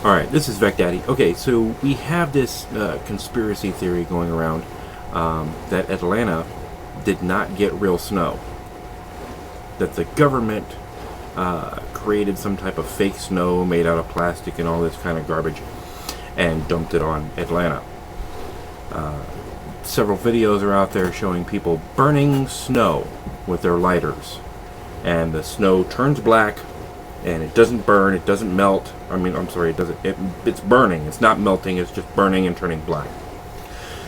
Alright, this is Vec Daddy. Okay, so we have this conspiracy theory going around that Atlanta did not get real snow. That the government created some type of fake snow made out of plastic and all this kind of garbage and dumped it on Atlanta. Several videos are out there showing people burning snow with their lighters. And the snow turns black and it doesn't burn, it doesn't melt. It's burning. It's not melting, it's just burning and turning black.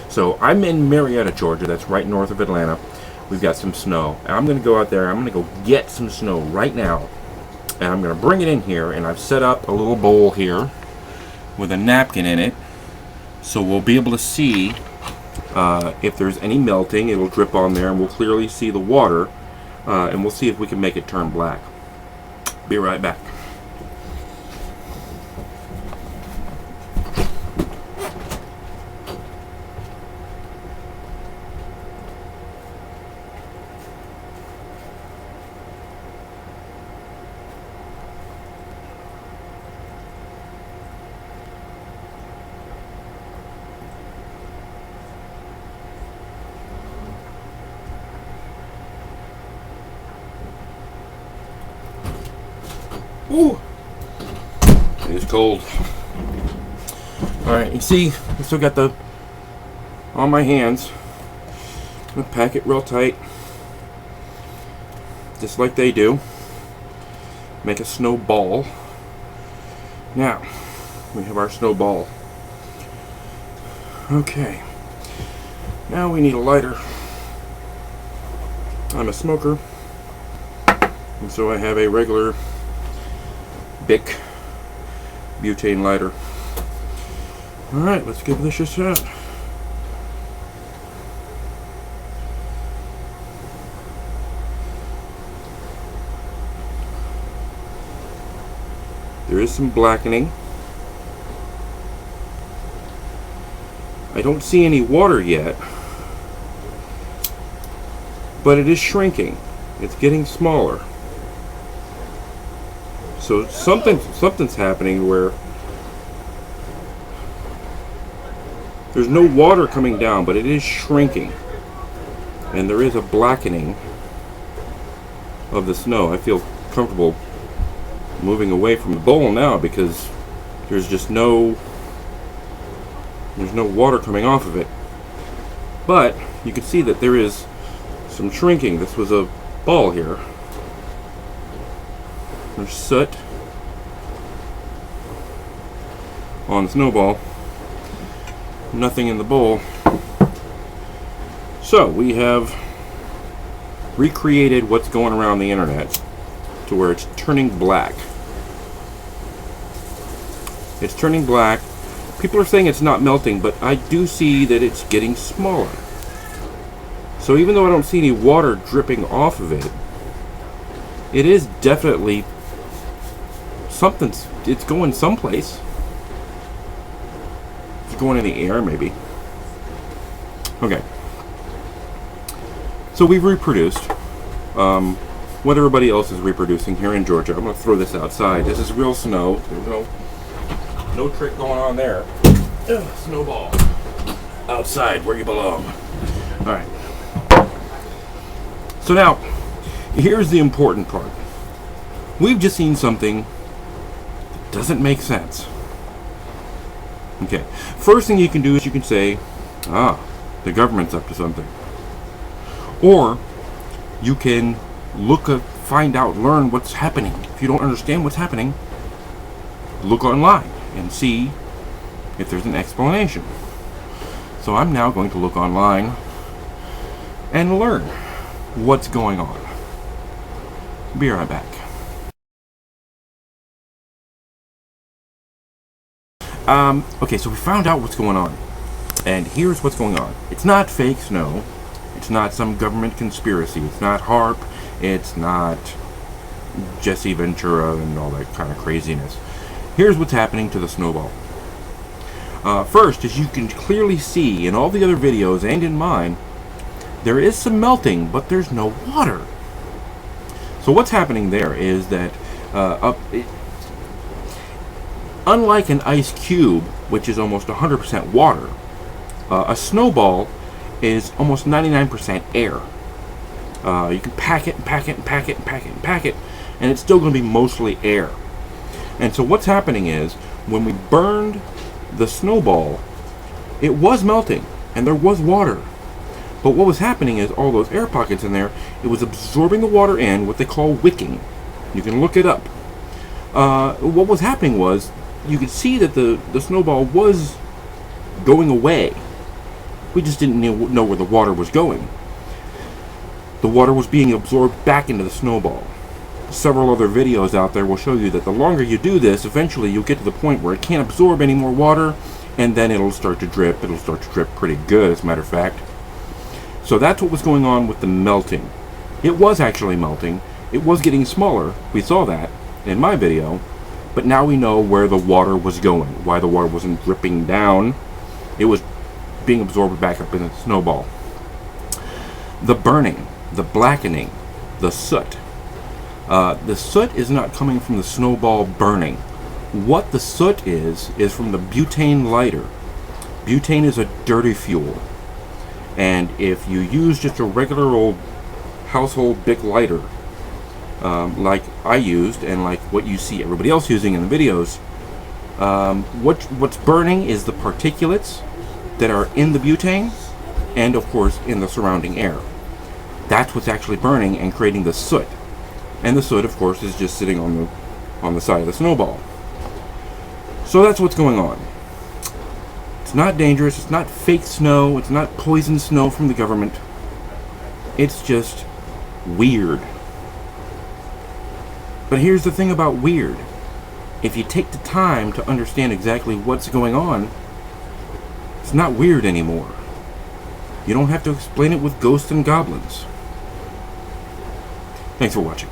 So I'm in Marietta, Georgia. That's right north of Atlanta. We've got some snow. And I'm going to go out there. I'm going to go get some snow right now. And I'm going to bring it in here. And I've set up a little bowl here with a napkin in it. So we'll be able to see if there's any melting. It'll drip on there and we'll clearly see the water. And we'll see if we can make it turn black. Be right back. Ooh, it is cold. Alright, you see, I still got the on my hands. I'm gonna pack it real tight, just like they do. Make a snowball. Now, we have our snowball. Okay, now we need a lighter. I'm a smoker, and so I have a regular Bic butane lighter. Alright, let's give this a shot. There is some blackening. I don't see any water yet, but it is shrinking. It's getting smaller. So something's happening where there's no water coming down, but it is shrinking. And there is a blackening of the snow. I feel comfortable moving away from the bowl now because there's just no water coming off of it. But you can see that there is some shrinking. This was a ball here. There's soot on the snowball. Nothing in the bowl. So we have recreated what's going around the internet to where it's turning black. It's turning black. People are saying it's not melting, but I do see that it's getting smaller. So even though I don't see any water dripping off of it, it is definitely it's going someplace. It's going in the air, maybe. Okay. So we've reproduced what everybody else is reproducing here in Georgia. I'm going to throw this outside. This is real snow. There's no trick going on there. Ugh, snowball. Outside, where you belong. Alright. So now, here's the important part. We've just seen something doesn't make sense. Okay, first thing you can do is you can say, the government's up to something. Or you can find out, learn what's happening. If you don't understand what's happening, look online and see if there's an explanation. So I'm now going to look online and learn what's going on. Be right back. Okay, so we found out what's going on. And here's what's going on. It's not fake snow. It's not some government conspiracy. It's not HARP. It's not Jesse Ventura and all that kind of craziness. Here's what's happening to the snowball. First, as you can clearly see in all the other videos and in mine, there is some melting, but there's no water. So what's happening there is that unlike an ice cube, which is almost 100% water, a snowball is almost 99% air. You can pack it and pack it and pack it and pack it and pack it, and it's still going to be mostly air. And so what's happening is, when we burned the snowball, it was melting, and there was water. But what was happening is, all those air pockets in there, it was absorbing the water in, what they call wicking. You can look it up. What was happening was, you could see that the snowball was going away. We just didn't know where the water was going. The water was being absorbed back into the snowball. Several other videos out there will show you that the longer you do this, eventually you'll get to the point where it can't absorb any more water, and then it'll start to drip. It'll start to drip pretty good, as a matter of fact. So that's what was going on with the melting. It was actually melting. It was getting smaller. We saw that in my video. But now we know where the water was going, why the water wasn't dripping down. It was being absorbed back up in the snowball. The burning, the blackening, the soot. The soot is not coming from the snowball burning. What the soot is from the butane lighter. Butane is a dirty fuel. And if you use just a regular old household Bic lighter, like I used, and like what you see everybody else using in the videos, what's burning is the particulates that are in the butane, and of course in the surrounding air. That's what's actually burning and creating the soot. And the soot, of course, is just sitting on the side of the snowball. So that's what's going on. It's not dangerous. It's not fake snow. It's not poison snow from the government. It's just weird. But here's the thing about weird. If you take the time to understand exactly what's going on, it's not weird anymore. You don't have to explain it with ghosts and goblins. Thanks for watching.